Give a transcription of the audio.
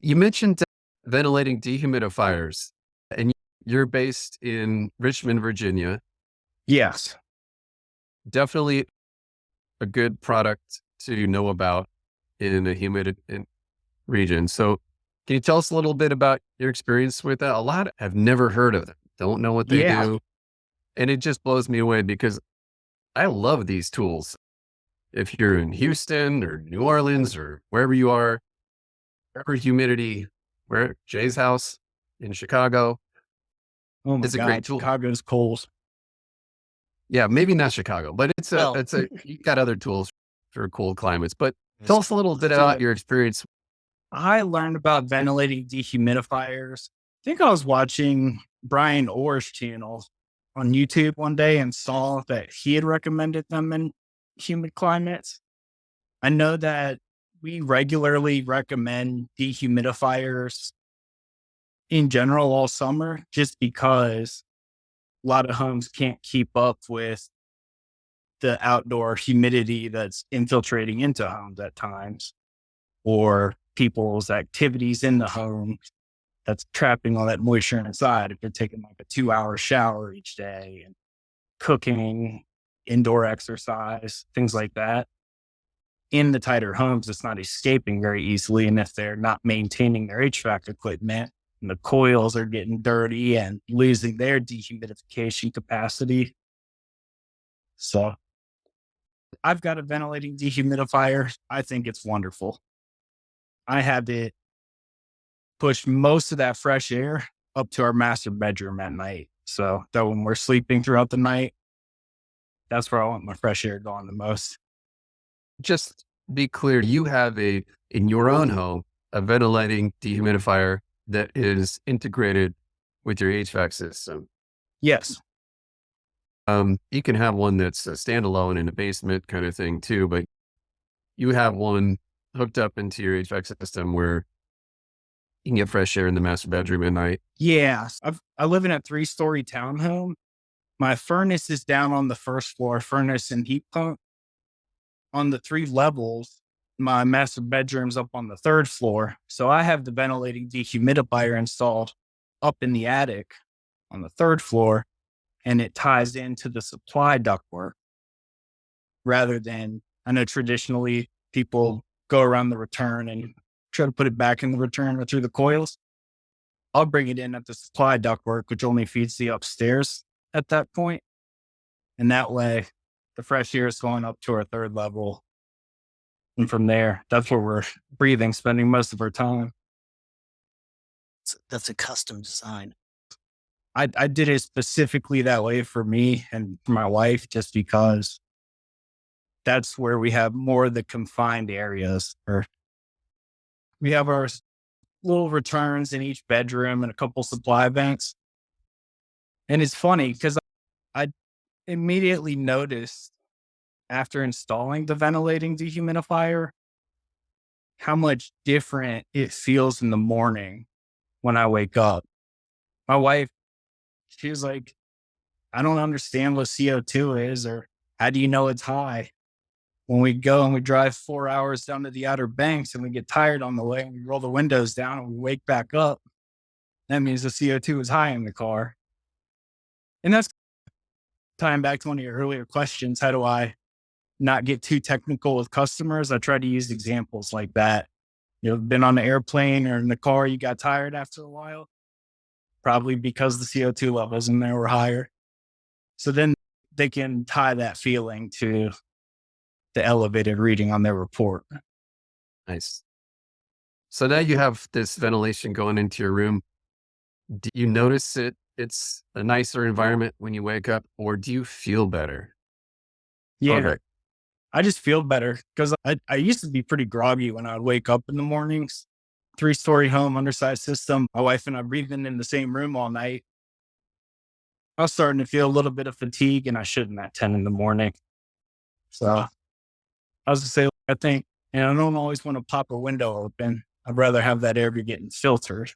You mentioned ventilating dehumidifiers, and you're based in Richmond, Virginia. Yes. Definitely a good product to know about in a humid region. So, can you tell us a little bit about your experience with that? A lot have never heard of them, don't know what they Yeah. do. And it just blows me away because I love these tools. If you're in Houston or New Orleans or wherever you are, wherever humidity, where Jay's house in Chicago, Oh my it's a great God. tool. Chicago's cold. Yeah, maybe not Chicago, but Well, you got other tools for cold climates. But tell Yes. us a little bit about your experience. I learned about ventilating dehumidifiers. I think I was watching Brian Orr's channel on YouTube one day and saw that he had recommended them in humid climates. I know that we regularly recommend dehumidifiers in general all summer just because a lot of homes can't keep up with the outdoor humidity that's infiltrating into homes at times, or people's activities in the home that's trapping all that moisture inside. If you're taking like a 2-hour shower each day and cooking, indoor exercise, things like that, in the tighter homes, it's not escaping very easily. And if they're not maintaining their HVAC equipment and the coils are getting dirty and losing their dehumidification capacity. So I've got a ventilating dehumidifier. I think it's wonderful. I have it push most of that fresh air up to our master bedroom at night. So that when we're sleeping throughout the night, that's where I want my fresh air going the most. Just be clear, you have in your own home, a ventilating dehumidifier that is integrated with your HVAC system. Yes. You can have one that's a standalone in a basement kind of thing too, but you have one hooked up into your HVAC system where you can get fresh air in the master bedroom at night. Yeah. I live in a 3-story townhome. My furnace is down on the first floor, furnace and heat pump. On the 3 levels, my master bedroom's up on the 3rd floor. So I have the ventilating dehumidifier installed up in the attic on the 3rd floor, and it ties into the supply ductwork rather than, I know traditionally people go around the return and try to put it back in the return or through the coils. I'll bring it in at the supply ductwork, which only feeds the upstairs at that point. And that way the fresh air is going up to our 3rd level. And from there, that's where we're breathing, spending most of our time. that's a custom design. I did it specifically that way for me and for my wife, just because that's where we have more of the confined areas. Or we have our little returns in each bedroom and a couple supply banks. And it's funny because I immediately noticed after installing the ventilating dehumidifier how much different it feels in the morning when I wake up. My wife, she was like, I don't understand what CO2 is, or how do you know it's high? When we go and we drive 4 hours down to the Outer Banks and we get tired on the way and we roll the windows down and we wake back up, that means the CO2 is high in the car. And that's tying back to one of your earlier questions. How do I not get too technical with customers? I try to use examples like that. You've been on an airplane or in the car, you got tired after a while, probably because the CO2 levels in there were higher. So then they can tie that feeling to the elevated reading on their report. Nice. So now you have this ventilation going into your room. Do you notice it's a nicer environment when you wake up, or do you feel better? Yeah. Okay. I just feel better because I used to be pretty groggy when I would wake up in the mornings. 3-story home, undersized system. My wife and I breathing in the same room all night. I was starting to feel a little bit of fatigue, and I shouldn't at 10 in the morning. So I was to say, I think, and I don't always want to pop a window open. I'd rather have that air be getting filtered.